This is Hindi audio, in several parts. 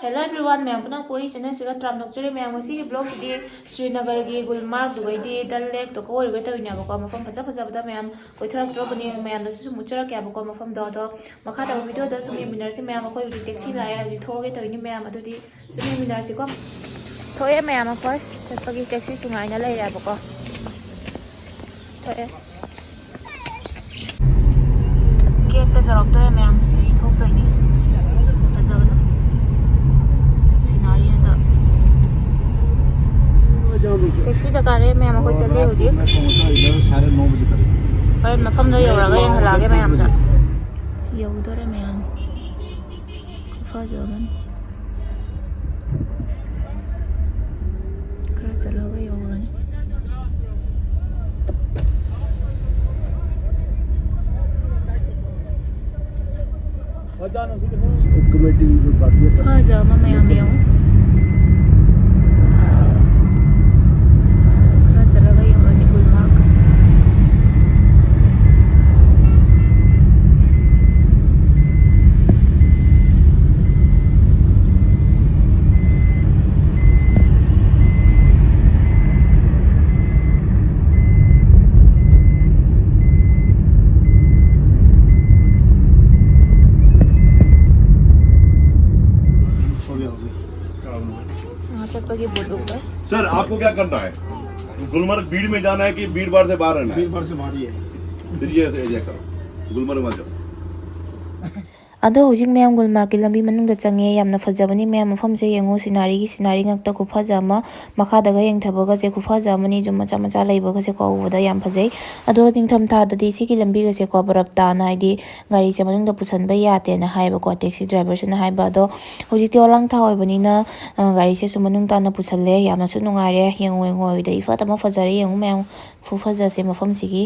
Hello everyone, मैं अपना कोई चैनल से ट्राम नोचरे मैं मसी के ब्लॉग से श्रीनगर की गुलमार्ग दुबई दल लेक तो कोई वे तो इन्हें बको मफम फजा फजा बता मैं कोई थोड़ा ड्रॉप बनी मैं नसु मुचरा क्या बको मफम दो मखा तब वीडियो दस में मिनर से मैं कोई उजी टैक्सी लाया जी थोड़े तो इन्हें मैं मधुदी सुनी मिनर से को थोड़े मैं कोई चलपगी टैक्सी सुनाई ना ले रहा बको थोड़े केक तो जरूर तो मैं मुझे थोक तो इन्हें टैक्सी तकारे मैं कोई चले हो जी पर मफम दो यौरागा यंग हलागे मैं हमदा यौदरे मैं हम कुफा जवन करा चलोगा यौरानी कमेटी बात है हाँ जामा मैं हम यौं सर आपको क्या करना है? गुलमर्ग भीड़ में जाना है कि भीड़ भाड़ से बाहर रहना है? भीड़ भाड़ से बाहर ही है। फिर ये एरिया करो, गुलमर्ग मत जाओ। अदो हुजिक मैम गुलमार्ग की लंबी मनुंग चंगे यामना फजबनी मैम मफम से यंगो सिनारी ngakta खुफाजा मा मखादागा यंगथबगा से खुफाजा मनी जो मचा मचा लेबगा से को उबदा याम फजै अदो निंगथम था ददी सिकी लंबी गा से को बरफ ताना आइदि गाड़ी से मनुंग दा पुसनबा याते ना हाइबा को टैक्सी ड्राइवर से ना हाइबा अदो हुजिक ते ओलांग था होइबनी ना गाड़ी से सुमनुंग ताना पुसले यामना सु नुंगारे यंगो यंगो इदा इफा तमा फजरे यंगो मैम फुफाजा से मफम सिगी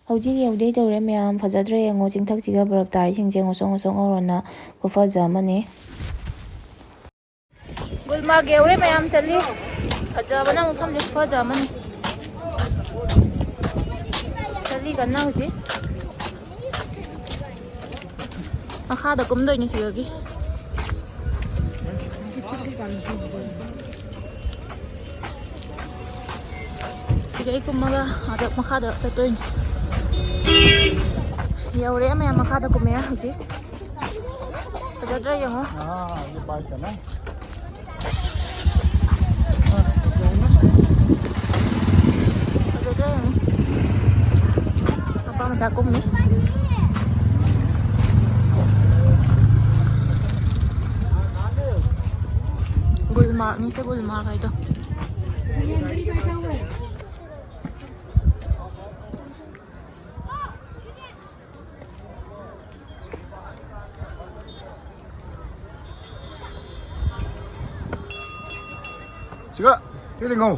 हौजिक यौदे तौरे मैम फजद्रे यंगो चिंथक चिगा बरफ तारी सिंजे ngosong ngosong औरना खुफाजा मने गुलमार्ग यौरे मैम चली फजाबना मफम जे खुफाजा मने चली गन्ना हुजी मखादा कुमदोइनि सिगि सिगै कुमगा आदा मखादा चतोइनि यौरे मैं मखादा कुमेरा हुजी फजद्रा यंगो ये बाइक है ना फजद्रा यंगो apa मचा कुमनी गुलमार्ग नी से गुलमार्ग है तो 찍어 찍어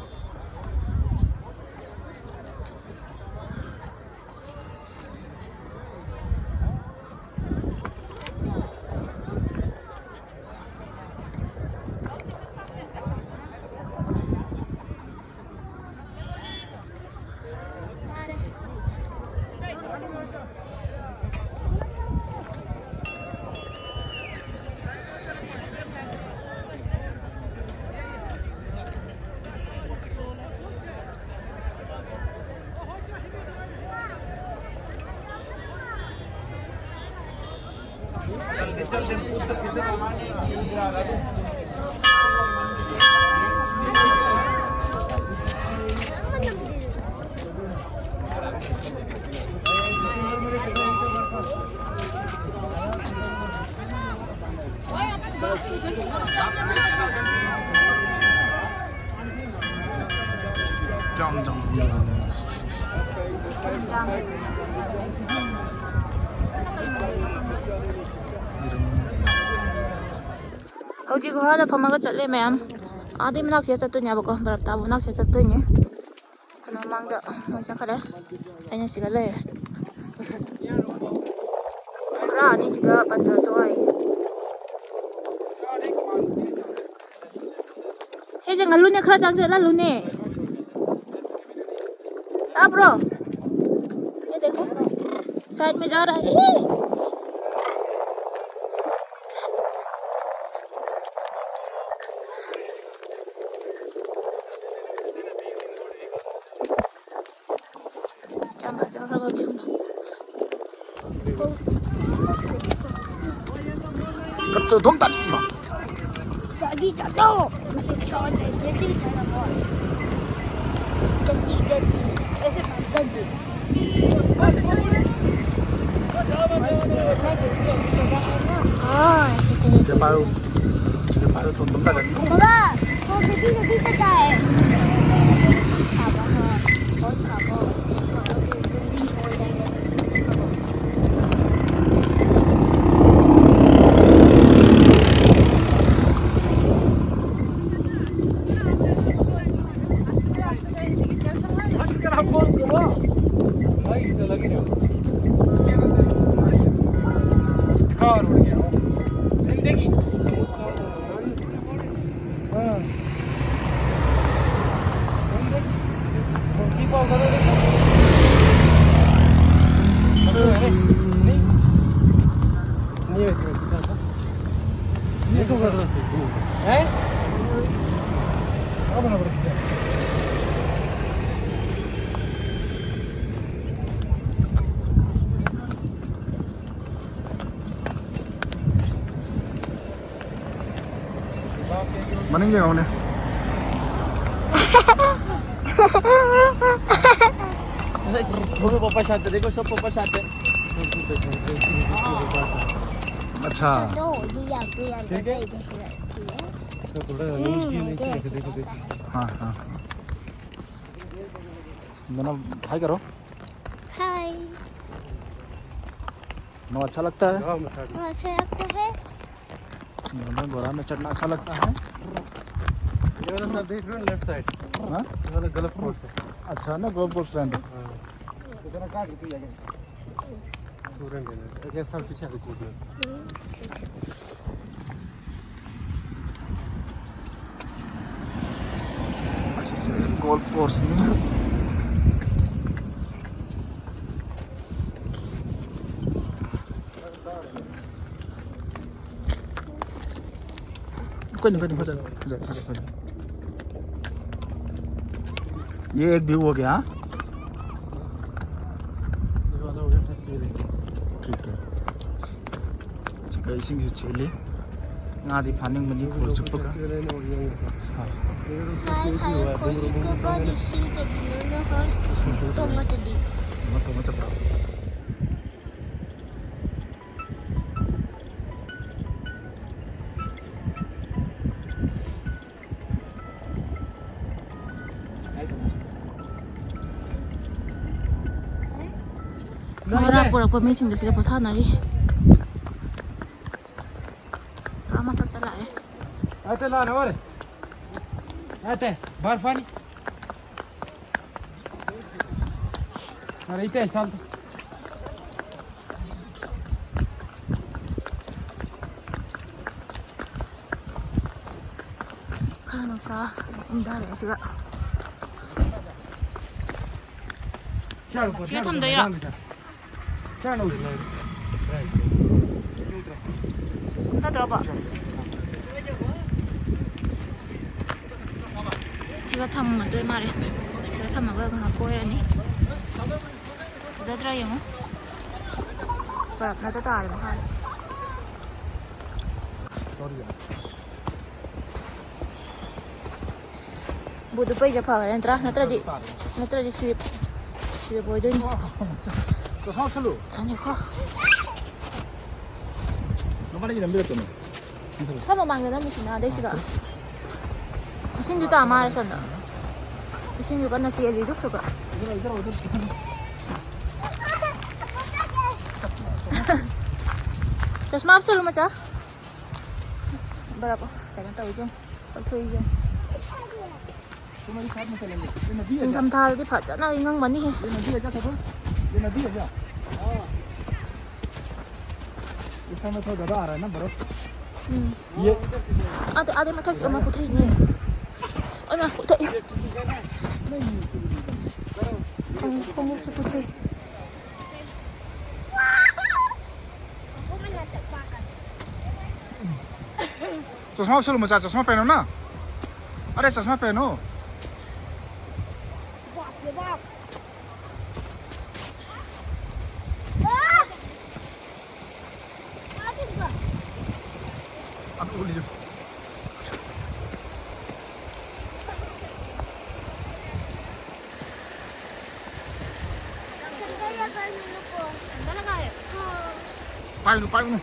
हौजी घोड़ा फमगा चले मैम आदि मनाक से चतुने बको बरफ ताबो नाक से चतुने ममांग मैं चखरे अने सिगा लेरे खरा अनि सिगा 15 सोई से जंगल लुने खरा जांग से ला लुने ब्रो ये देखो साइड में जा रहा है क्या मजा आ रहा है अभी कच्चो तुम ताली मां Jadi jatuh. Jadi ऐसे jadi. Separuh tuh tadi. Baba, kau jadi pecah. Mana yang kau ni? वो पापा साथ देखो सब पापा साथ है अच्छा तो ये ठीक है थोड़ा न्यूज़ की नहीं देखो देखो देखो हाँ हाँ दोनों हाय करो हाय नो अच्छा लगता है अच्छा लगता है दोनों घोड़ा में चढ़ना अच्छा लगता है ये वाला सर देख रहे हो लेफ्ट साइड हाँ ये वाला गलत कोर्स है अच्छा ना गोल कोर्स रहने सूरन देना एक साल पीछे आगे कूदना अच्छे से गोल कोर्स नहीं कोई नहीं हो जाएगा ये एक व्यू हो गया ये वाला हो गया फेस्टिवल ठीक है इसी चिली आदि फानिंग बनी खोल चुका फेस्टिवल है ना हो गया हाँ हाय हाय कोई को body Singh jadi nono har to mata di मत मत चला Mara pura mesin da siga potha nari rama tatala आते ला ना और आते बाहर पानी अरे इतने साल khara no sa umdar siga चलो पर siga tham da ya चलो ta droba siga tham ma doi mare siga tham ma ga kana koira ni zadra yango parap na ta tar ma sorry यार budu pai ja phawar entra natra di sip boy doi ni चश्मा चलो ani kho नमाने की नंबर तो नहीं sama mangga na misina dai siga ising ju ta mare sonna ising ju kana si ali duk soka इधर इधर उधर चश्मा आप चलो मचा बराबर कहना था उसे और थोड़ी जो तुम्हारी साथ में चलेंगे ये नदी है निंथम थादि फजना इंगंगबनी हे ये नदी है क्या सफर ये नदी है क्या हाँ इस समय थोड़ा ज़्यादा आ रहा है ना बर्फ ये आधे आधे मथक से अमा पुथई ने अमा पुथई không से पुथई चश्मा उछलो मचा चश्मा पहनो ना अरे चश्मा पहनो अब बोली जो पाइनु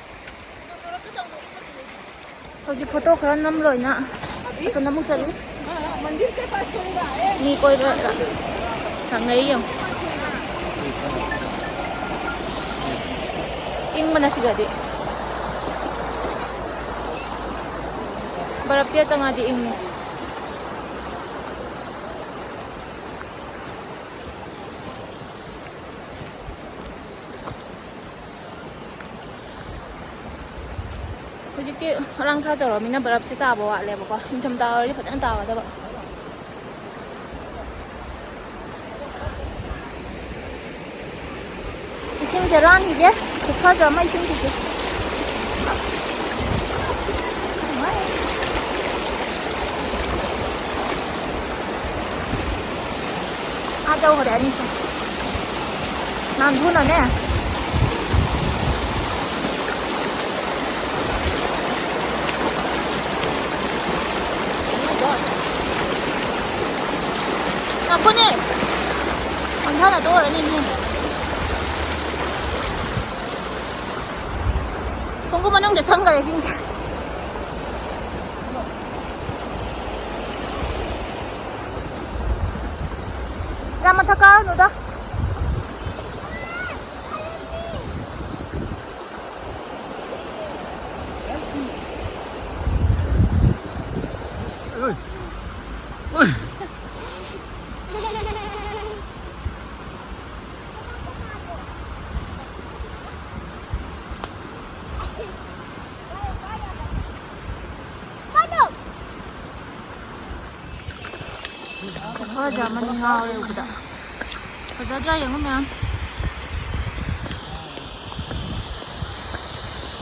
Hoji photo khara nam loi na so namu chali mandir ke paas chunga hai ni koi ra sangai yam ing mana sigadi barap sia changa di ing Hujiki orang tha jaro mina barap se ta bawa le ba intham ta ri phajan ta da ba ising jaran ge khupha jama ising ji ke a đâu rồi anh sao nan thu nào nè 아버님, 하나 더 오라니. 궁금한 형제 상가래 진짜. Rama thaka nuda. Zaman ngau le uda. Fazadra yang mana?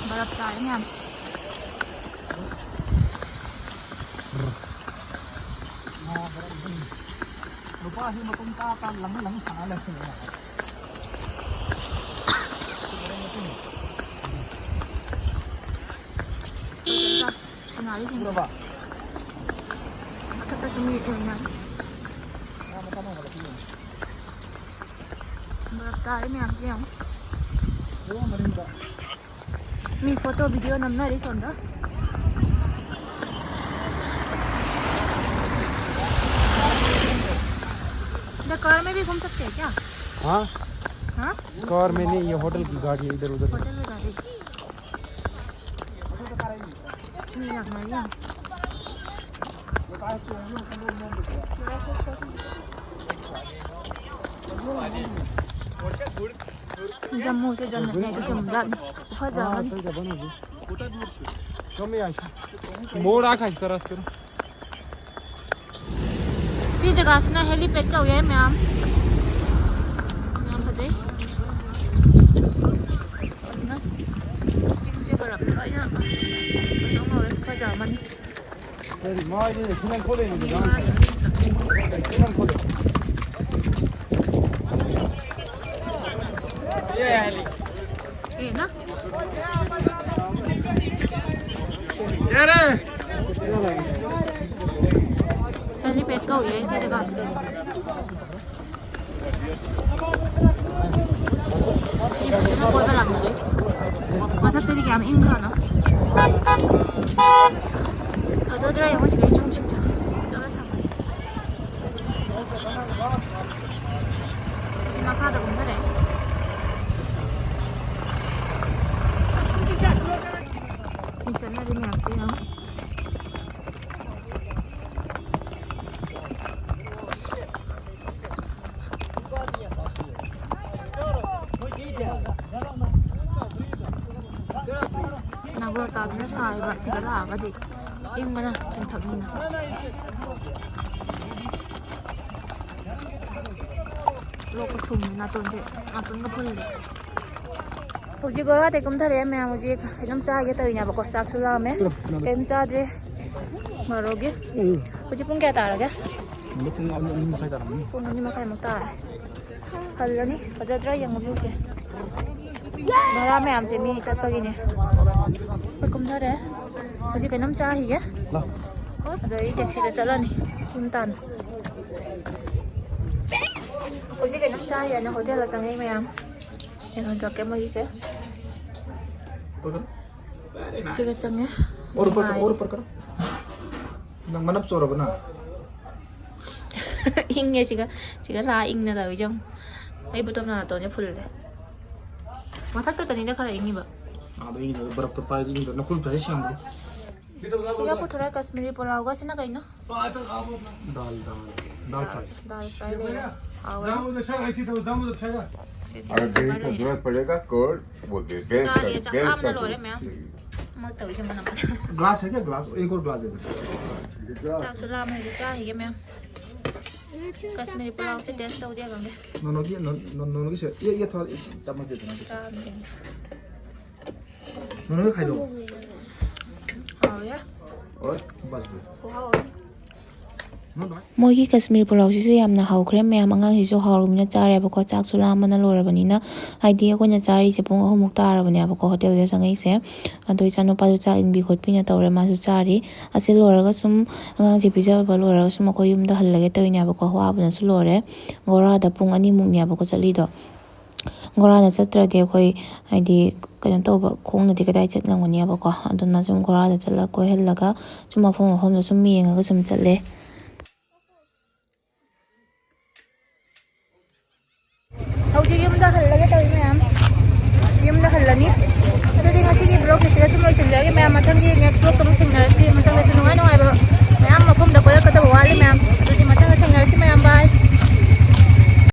Barap tayo ni Ams. lupa sih matung kapan lang sangat Sinari sini. Kata sini yang tayo ni Ams yang. Mi foto video namna ri sonda. Car में भी घूम सकते हैं क्या? हाँ हाँ कार में नहीं, ये होटल की गाड़ी है इधर उधर। होटल में गाड़ी नहीं लगना है जम्मू से जन्नत नहीं तो जमदान फजावन कमी आशा मोड़ आखा तरस करो सी जगह से ना हेलीपैड का हुआ है मैम यहाँ फजे सोना सिंह से बड़ा यहाँ बसों और फजावन माँ ये खिलन खोले नहीं तो खिलन खोले ये हेली ये ना क्या रे हेलीपैड का हुआ है इसी जगह से ये बच्चे ना कोई बार लगना है मज़ा तेरी क्या में इंग्रा ना मज़ा तेरा यहाँ से कहीं चुन चिंचा जगह सब इसी मखा दबूंगा रे Misalnya ada nih sih yang Nagor taduna sariba sigara agadi ingmana chingthaknina lok thumni natonje natonga phulli hoji gora te kumthare me hoji khainam cha ge tawina bako chak sula me kem cha de maroge hoji pung kya tarage Pung ani makai taram. pung ni makai mak tar hallani fajadra yang view se bara me am se mi chat pagi ne kumthare hoji khainam cha hi ge Lah. adoi taxi da chalani tan hoji khainam cha ya na hotel la changai me am yang jok ke mo hi se siga change और ऊपर करो नंग मनप चोर बना ingnya chiga la ingna da wijong ai butom na to nya phul le mathak ta tani da khara ingi ba ada ini berapa tepat ini dah nakul dari siang tu siga putra kashmiri pulao ga sina kaino dal fry dal fry le aur अगर दही का जरूरत पड़ेगा कर्ड बोलते हैं गैस चाल ये गैस चाल ना लोरे मैं मग तवी जमा ना ग्लास है क्या ग्लास एक और ग्लास दे दो cha chula mai ga cha hi ge me kashmiri pulao se taste to dia gange नोनो की ये थोड़ा चम्मच दे देना cha नोनो की खाई दो aur ya और बस बस so how ꯃꯣꯏꯒꯤ ꯀꯁꯃꯤꯔ ꯄꯨꯂꯥꯎꯁꯤꯁꯨ ꯌꯥꯝꯅ ꯍꯥꯎꯈ꯭ꯔꯦ ꯃꯌꯥꯝ ꯑꯉꯥꯡꯁꯤꯁꯨ ꯍꯥꯎꯔꯕꯅꯤꯅ ꯆꯥꯔꯦꯕꯀꯣ ꯆꯥꯛꯁꯨ ꯂꯥꯝꯕꯅ ꯂꯣꯏꯔꯕꯅꯤꯅ ꯍꯥꯏꯗꯤ ꯑꯩꯈꯣꯏꯅ ꯆꯥꯔꯤꯁꯦ ꯄꯨꯡ 3ꯃꯨꯛ ꯇꯥꯔꯕꯅꯦꯕꯀꯣ ꯍꯣꯇꯦꯜꯗ ꯆꯪꯉꯛꯏꯁꯦ ꯑꯗꯣ ꯏꯆꯥꯅꯨꯄꯥꯁꯨ ꯆꯥꯛ ꯏꯟꯕꯤ ꯈꯣꯠꯄꯤꯅ ꯇꯧꯔꯦ ꯃꯥꯁꯨ ꯆꯥꯔꯤ ꯑꯁꯤ ꯂꯣꯏꯔꯒ ꯁꯨꯝ ꯑꯉꯥꯡꯁꯦ ꯄꯤꯖꯕ ꯂꯣꯏꯔꯒ ꯁꯨꯝ ꯑꯩꯈꯣꯏ ꯌꯨꯝꯗ ꯍꯜꯂꯒꯦ ꯇꯧꯔꯤꯅꯦꯕꯀꯣ ꯋꯥꯕꯅꯁꯨ ꯂꯣꯏꯔꯦ ꯒꯣꯔꯥꯗ ꯄꯨꯡ 2ꯃꯨꯛꯅꯦꯕꯀꯣ ꯆꯠꯂꯤꯗꯣ ꯒꯣꯔꯥꯗ ꯆꯠꯇ꯭ꯔꯗꯤ ꯑꯩꯈꯣꯏ ꯍꯥꯏꯗꯤ ꯀꯩꯅꯣ ꯇꯧꯕ ꯈꯣꯡꯅꯗꯤ ꯀꯗꯥꯏ ꯆꯠ ꯉꯝꯒꯅꯤꯕꯀꯣ ꯑꯗꯨꯅ ꯁꯨꯝ ꯒꯣꯔꯥꯗ ꯆꯠꯂꯒ ꯀꯣꯏꯍꯜꯂꯒ ꯁꯨꯝ ꯃꯐꯝꯗꯣ ꯁꯨꯝ ꯌꯦꯡꯉꯒ ꯁꯨꯝ ꯆꯠꯂꯦ hꯧji yumda hallage tawi mayam yumda hallani adudi ngasi gi vlog sida sum loisinjage mayam mathang gi next vlog tam